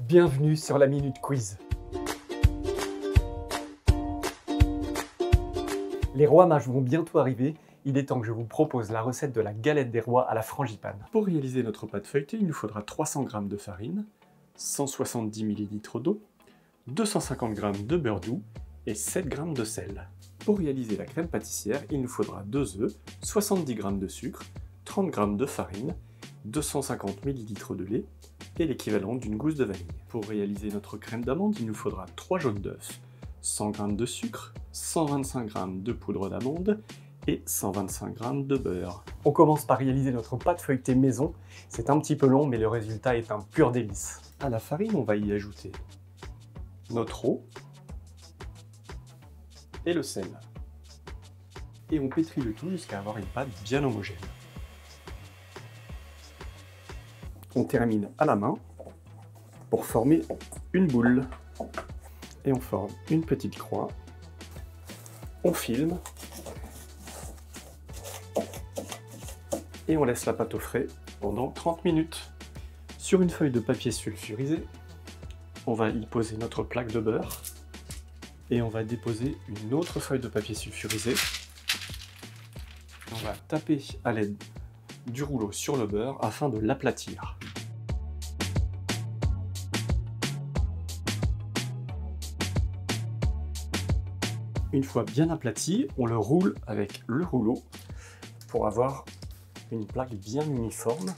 Bienvenue sur la Minute Quiz. Les rois mages vont bientôt arriver, il est temps que je vous propose la recette de la galette des rois à la frangipane. Pour réaliser notre pâte feuilletée, il nous faudra 300 g de farine, 170 ml d'eau, 250 g de beurre doux et 7 g de sel. Pour réaliser la crème pâtissière, il nous faudra 2 œufs, 70 g de sucre, 30 g de farine, 250 ml de lait et l'équivalent d'une gousse de vanille. Pour réaliser notre crème d'amande, il nous faudra 3 jaunes d'œufs, 100 g de sucre, 125 g de poudre d'amande et 125 g de beurre. On commence par réaliser notre pâte feuilletée maison. C'est un petit peu long, mais le résultat est un pur délice. À la farine, on va y ajouter notre eau et le sel. Et on pétrit le tout jusqu'à avoir une pâte bien homogène. On termine à la main pour former une boule. Et on forme une petite croix. On filme. Et on laisse la pâte au frais pendant 30 minutes. Sur une feuille de papier sulfurisé, on va y poser notre plaque de beurre. Et on va déposer une autre feuille de papier sulfurisé. On va taper à l'aide du rouleau sur le beurre afin de l'aplatir. Une fois bien aplati, on le roule avec le rouleau pour avoir une plaque bien uniforme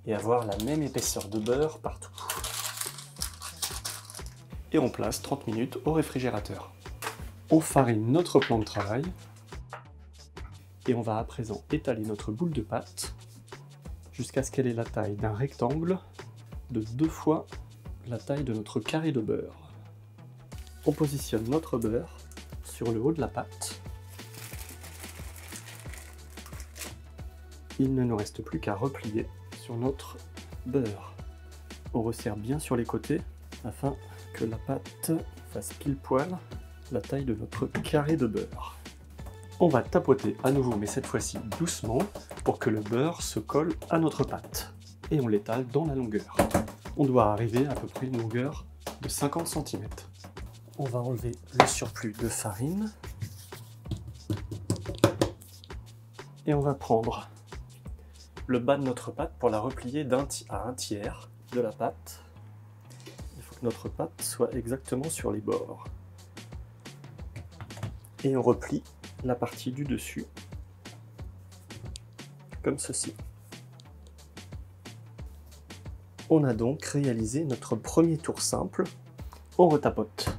et avoir la même épaisseur de beurre partout. Et on place 30 minutes au réfrigérateur. On farine notre plan de travail et on va à présent étaler notre boule de pâte jusqu'à ce qu'elle ait la taille d'un rectangle de 2 fois la taille de notre carré de beurre. On positionne notre beurre sur le haut de la pâte. Il ne nous reste plus qu'à replier sur notre beurre. On resserre bien sur les côtés afin que la pâte fasse pile poil la taille de notre carré de beurre. On va tapoter à nouveau, mais cette fois-ci doucement, pour que le beurre se colle à notre pâte. Et on l'étale dans la longueur. On doit arriver à peu près une longueur de 50 cm. On va enlever le surplus de farine. Et on va prendre le bas de notre pâte pour la replier à un tiers de la pâte. Il faut que notre pâte soit exactement sur les bords. Et on replie la partie du dessus, comme ceci. On a donc réalisé notre premier tour simple. On retapote.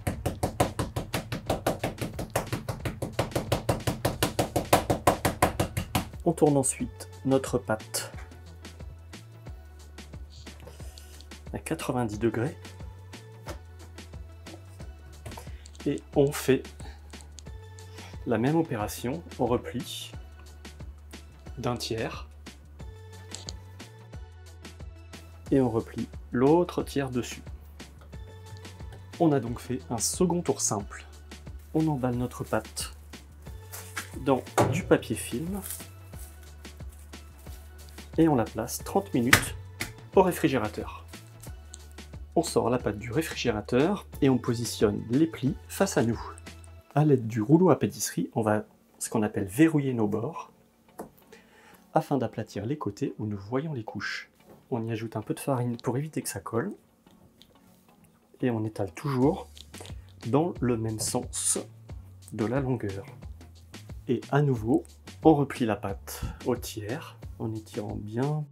On tourne ensuite notre pâte à 90 degrés et on fait la même opération, on replie d'un tiers et on replie l'autre tiers dessus. On a donc fait un second tour simple. On emballe notre pâte dans du papier film et on la place 30 minutes au réfrigérateur. On sort la pâte du réfrigérateur et on positionne les plis face à nous. À l'aide du rouleau à pâtisserie, on va ce qu'on appelle verrouiller nos bords afin d'aplatir les côtés où nous voyons les couches. On y ajoute un peu de farine pour éviter que ça colle et on étale toujours dans le même sens de la longueur. Et à nouveau, on replie la pâte au tiers en étirant bien.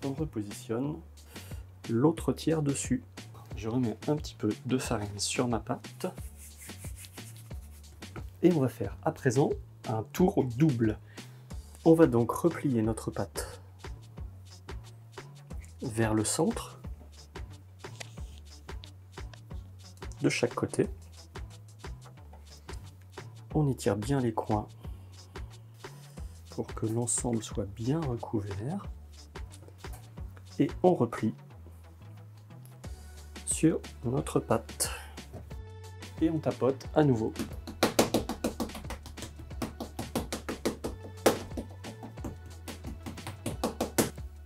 On repositionne l'autre tiers dessus. Je remets un petit peu de farine sur ma pâte. Et on va faire à présent un tour double. On va donc replier notre pâte vers le centre de chaque côté. On étire bien les coins pour que l'ensemble soit bien recouvert. Et on replie sur notre pâte. Et on tapote à nouveau.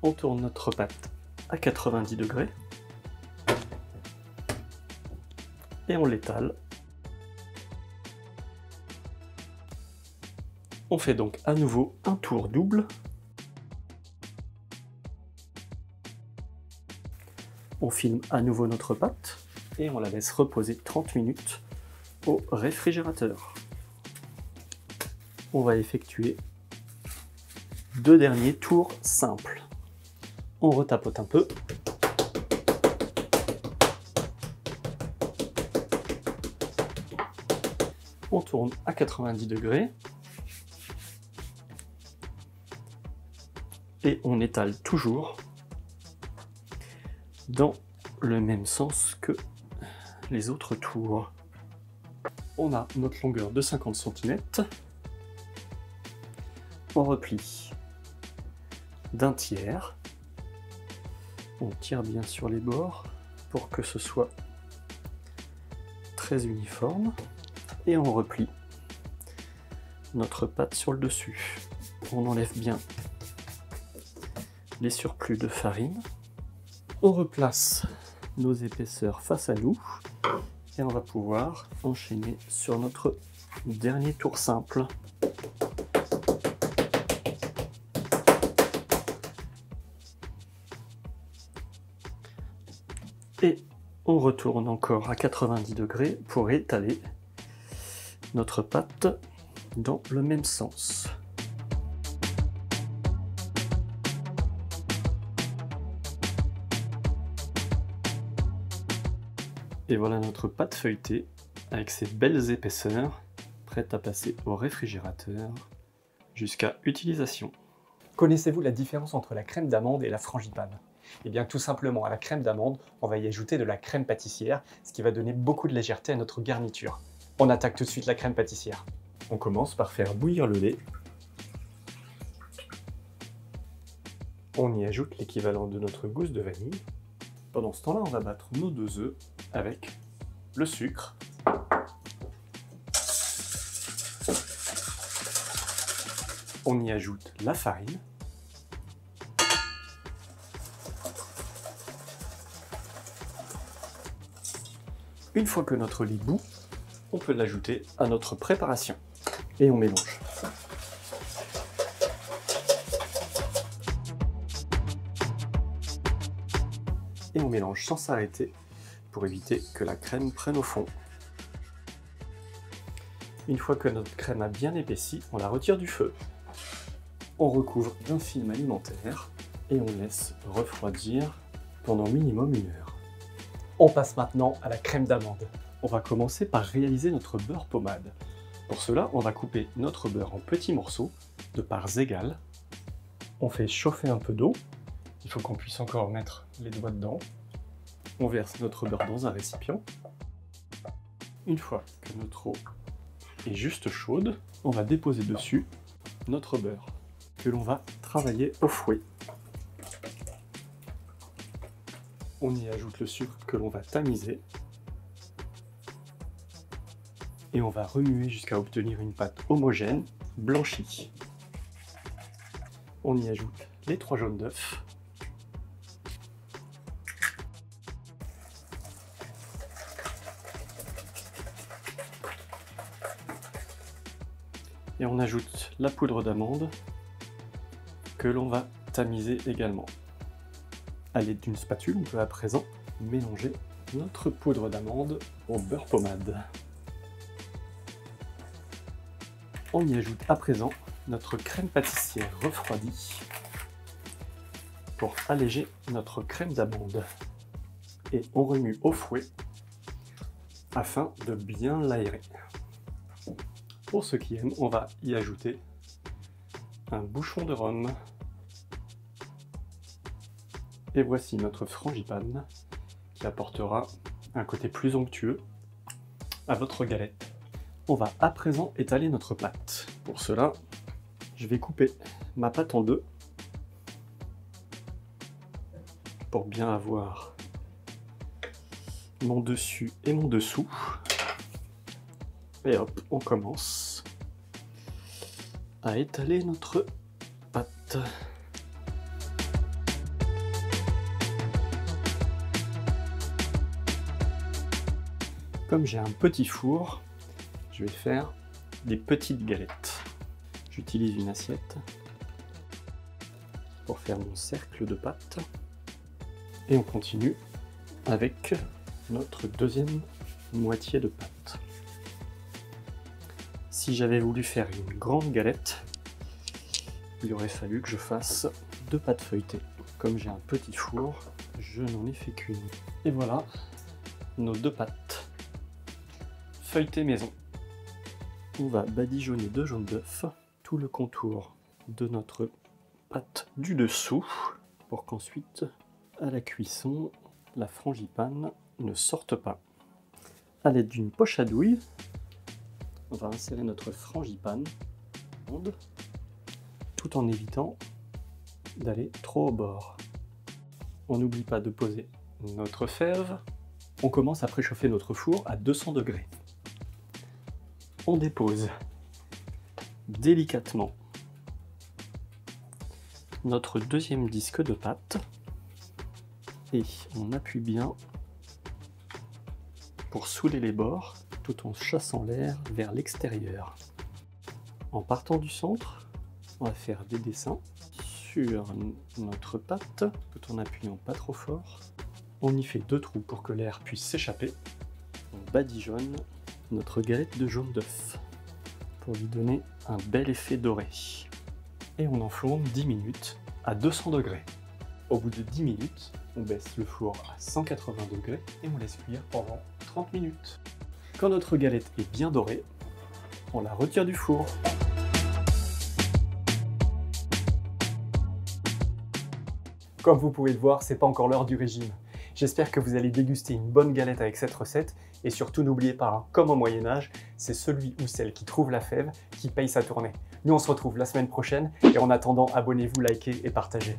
On tourne notre pâte à 90 degrés et on l'étale. On fait donc à nouveau un tour double. On filme à nouveau notre pâte et on la laisse reposer 30 minutes au réfrigérateur. On va effectuer 2 derniers tours simples. On retapote un peu. On tourne à 90 degrés. Et on étale toujours dans le même sens que les autres tours. On a notre longueur de 50 cm. On replie d'un tiers. On tire bien sur les bords pour que ce soit très uniforme. Et on replie notre pâte sur le dessus. On enlève bien les surplus de farine. On replace nos épaisseurs face à nous et on va pouvoir enchaîner sur notre dernier tour simple. Et on retourne encore à 90 degrés pour étaler notre pâte dans le même sens. Et voilà notre pâte feuilletée avec ses belles épaisseurs, prête à passer au réfrigérateur jusqu'à utilisation. Connaissez-vous la différence entre la crème d'amande et la frangipane? Eh bien tout simplement, à la crème d'amande, on va y ajouter de la crème pâtissière, ce qui va donner beaucoup de légèreté à notre garniture. On attaque tout de suite la crème pâtissière. On commence par faire bouillir le lait. On y ajoute l'équivalent de notre gousse de vanille. Pendant ce temps-là, on va battre nos 2 œufs avec le sucre. On y ajoute la farine. Une fois que notre lait bout, on peut l'ajouter à notre préparation. Et on mélange. Et on mélange sans s'arrêter pour éviter que la crème prenne au fond. Une fois que notre crème a bien épaissi, on la retire du feu. On recouvre d'un film alimentaire et on laisse refroidir pendant minimum 1 heure. On passe maintenant à la crème d'amande. On va commencer par réaliser notre beurre pommade. Pour cela, on va couper notre beurre en petits morceaux de parts égales. On fait chauffer un peu d'eau. Il faut qu'on puisse encore mettre les doigts dedans. On verse notre beurre dans un récipient. Une fois que notre eau est juste chaude, on va déposer dessus notre beurre que l'on va travailler au fouet. On y ajoute le sucre que l'on va tamiser. Et on va remuer jusqu'à obtenir une pâte homogène, blanchie. On y ajoute les 3 jaunes d'œufs. Et on ajoute la poudre d'amande que l'on va tamiser également. À l'aide d'une spatule, on peut à présent mélanger notre poudre d'amande au beurre pommade. On y ajoute à présent notre crème pâtissière refroidie pour alléger notre crème d'amande. Et on remue au fouet afin de bien l'aérer. Pour ceux qui aiment, on va y ajouter un bouchon de rhum. Et voici notre frangipane qui apportera un côté plus onctueux à votre galette. On va à présent étaler notre pâte. Pour cela, je vais couper ma pâte en 2 pour bien avoir mon dessus et mon dessous. Et hop, on commence à étaler notre pâte. Comme j'ai un petit four, je vais faire des petites galettes. J'utilise une assiette pour faire mon cercle de pâte. Et on continue avec notre deuxième moitié de pâte. Si j'avais voulu faire une grande galette, il aurait fallu que je fasse 2 pâtes feuilletées. Comme j'ai un petit four, je n'en ai fait qu'une. Et voilà nos 2 pâtes feuilletées maison. On va badigeonner de jaune d'œuf tout le contour de notre pâte du dessous pour qu'ensuite, à la cuisson, la frangipane ne sorte pas. À l'aide d'une poche à douille, on va insérer notre frangipane tout en évitant d'aller trop au bord. On n'oublie pas de poser notre fève. On commence à préchauffer notre four à 200 degrés. On dépose délicatement notre deuxième disque de pâte et on appuie bien pour souder les bords tout en chassant l'air vers l'extérieur. En partant du centre, on va faire des dessins sur notre pâte tout en appuyant pas trop fort. On y fait 2 trous pour que l'air puisse s'échapper. On badigeonne notre galette de jaune d'œuf pour lui donner un bel effet doré. Et on enfourne 10 minutes à 200 degrés. Au bout de 10 minutes, on baisse le four à 180 degrés et on laisse cuire pendant 30 minutes. Quand notre galette est bien dorée, on la retire du four. Comme vous pouvez le voir, c'est pas encore l'heure du régime. J'espère que vous allez déguster une bonne galette avec cette recette et surtout n'oubliez pas, hein, comme au Moyen-Âge, c'est celui ou celle qui trouve la fève qui paye sa tournée. Nous on se retrouve la semaine prochaine et en attendant, abonnez-vous, likez et partagez.